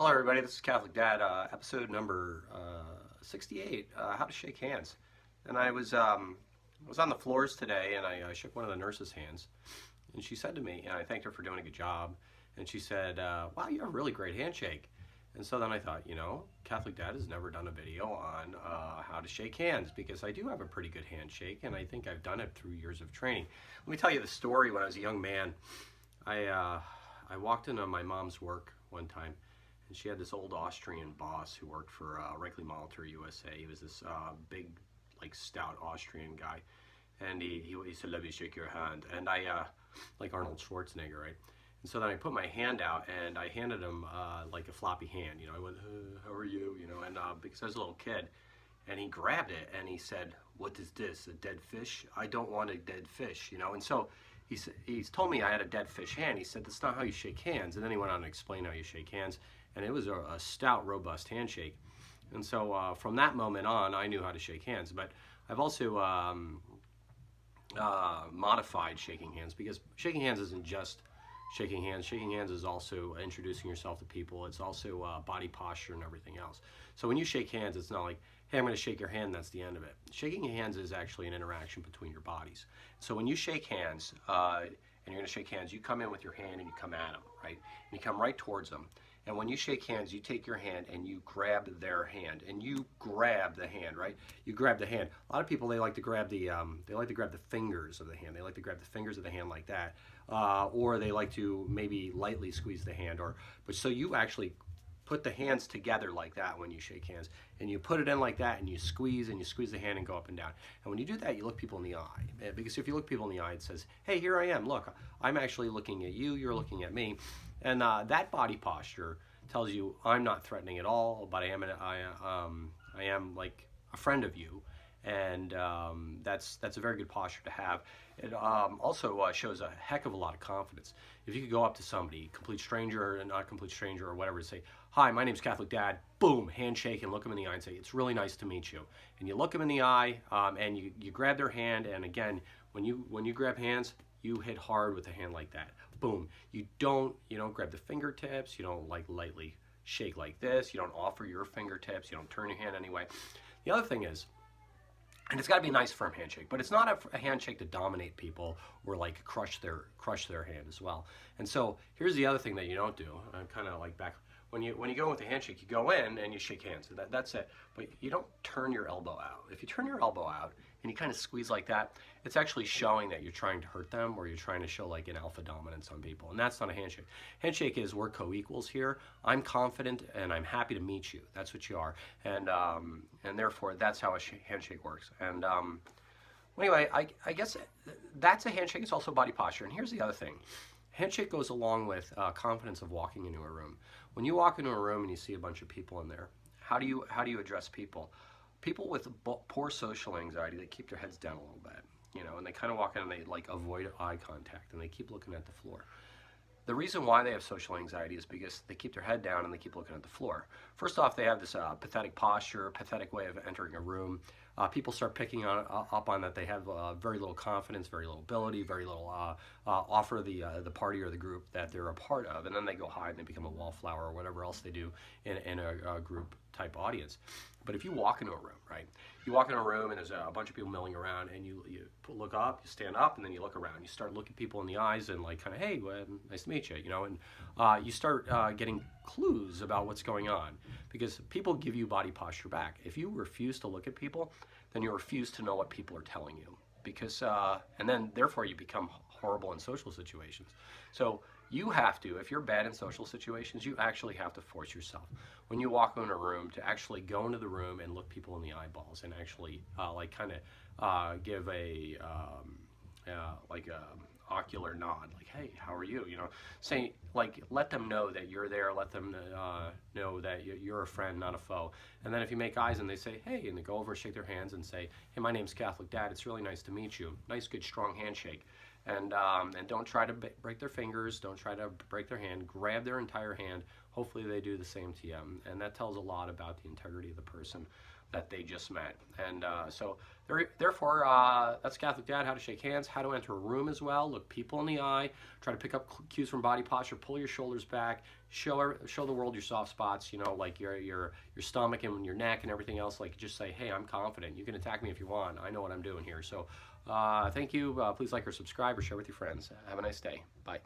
Hello, everybody. This is Catholic Dad, episode number 68, How to Shake Hands. And I was on the floors today, and I shook one of the nurses' hands, and she said to me, and I thanked her for doing a good job, and she said, "Wow, you have a really great handshake." And so then I thought, Catholic Dad has never done a video on how to shake hands because I do have a pretty good handshake, and I think I've done it through years of training. Let me tell you the story. When I was a young man, I walked into my mom's work one time, and she had this old Austrian boss who worked for Reikli Molitor USA. He was this big, like, stout Austrian guy, and he said, "Let me shake your hand," and I like Arnold Schwarzenegger, right? And so then I put my hand out and I handed him like a floppy hand. I went, "How are you?" And because I was a little kid, and he grabbed it and he said, "What is this? A dead fish? I don't want a dead fish." And so he's told me I had a dead fish hand. He said, "That's not how you shake hands." And then he went on to explain how you shake hands, and it was a stout, robust handshake. And so from that moment on, I knew how to shake hands. But I've also modified shaking hands, because shaking hands isn't just shaking hands. Shaking hands is also introducing yourself to people. It's also body posture and everything else. So when you shake hands, it's not like, "Hey, I'm going to shake your hand, that's the end of it." Shaking hands is actually an interaction between your bodies. So when you shake hands, and you're going to shake hands, you come in with your hand and you come at them, right? And you come right towards them. And when you shake hands, you take your hand and you grab their hand, and you grab the hand, right? You grab the hand. A lot of people, they like to grab the fingers of the hand. They like to grab the fingers of the hand like that, or they like to maybe lightly squeeze the hand. But so you actually put the hands together like that when you shake hands, and you put it in like that, and you squeeze the hand and go up and down. And when you do that, you look people in the eye, because if you look people in the eye, it says, "Hey, here I am. Look, I'm actually looking at you. You're looking at me." And that body posture tells you I'm not threatening at all, but I am like a friend of you, and that's a very good posture to have. It also shows a heck of a lot of confidence. If you could go up to somebody, complete stranger and not complete stranger or whatever, and say, "Hi, my name's Catholic Dad," boom, handshake, and look them in the eye and say, "It's really nice to meet you." And you look them in the eye, and you grab their hand, and again, when you grab hands, you hit hard with a hand like that. Boom. You don't grab the fingertips. You don't like lightly shake like this. You don't offer your fingertips. You don't turn your hand anyway. The other thing is, and it's got to be a nice firm handshake, but it's not a handshake to dominate people or like crush their hand as well. And so here's the other thing that you don't do. I'm kind of like back when you go in with a handshake, you go in and you shake hands. That's it. But you don't turn your elbow out. If you turn your elbow out and you kind of squeeze like that, it's actually showing that you're trying to hurt them, or you're trying to show like an alpha dominance on people. And that's not a handshake. Handshake is, we're co-equals here. I'm confident and I'm happy to meet you. That's what you are. And therefore, that's how a handshake works. And anyway, I guess that's a handshake. It's also body posture. And here's the other thing. Handshake goes along with confidence of walking into a room. When you walk into a room and you see a bunch of people in there, how do you address people? People with poor social anxiety, they keep their heads down a little bit, and they kind of walk in and they like avoid eye contact and they keep looking at the floor. The reason why they have social anxiety is because they keep their head down and they keep looking at the floor. First off, they have this pathetic posture, pathetic way of entering a room. People start picking up on that. They have very little confidence, very little ability, very little offer the party or the group that they're a part of, and then they go hide and they become a wallflower or whatever else they do in a group type audience. But if you walk into a room, right? You walk into a room and there's a bunch of people milling around, and you look up, you stand up, and then you look around. You start looking people in the eyes and like kind of, "Hey, nice to meet you," and you start getting clues about what's going on, because people give you body posture back. If you refuse to look at people, then you refuse to know what people are telling you, because and then therefore you become horrible in social situations. So you have to, if you're bad in social situations, you actually have to force yourself when you walk into a room to actually go into the room and look people in the eyeballs and actually like kind of give a like a ocular nod, like, "Hey, how are you?" Say, like, let them know that you're there. Let them know that you're a friend, not a foe. And then if you make eyes and they say, "Hey," and they go over and shake their hands and say, "Hey, my name's Catholic Dad. It's really nice to meet you." Nice, good, strong handshake. And don't try to break their fingers. Don't try to break their hand. Grab their entire hand. Hopefully they do the same to you. And that tells a lot about the integrity of the person. that they just met. And so therefore, that's Catholic Dad, how to shake hands, how to enter a room as well, look people in the eye, try to pick up cues from body posture, pull your shoulders back, show the world your soft spots, you know, like your stomach and your neck and everything else. Like, just say, hey, I'm confident. You can attack me if you want. I know what I'm doing here. So thank you. Please like or subscribe or share with your friends. Have a nice day. Bye.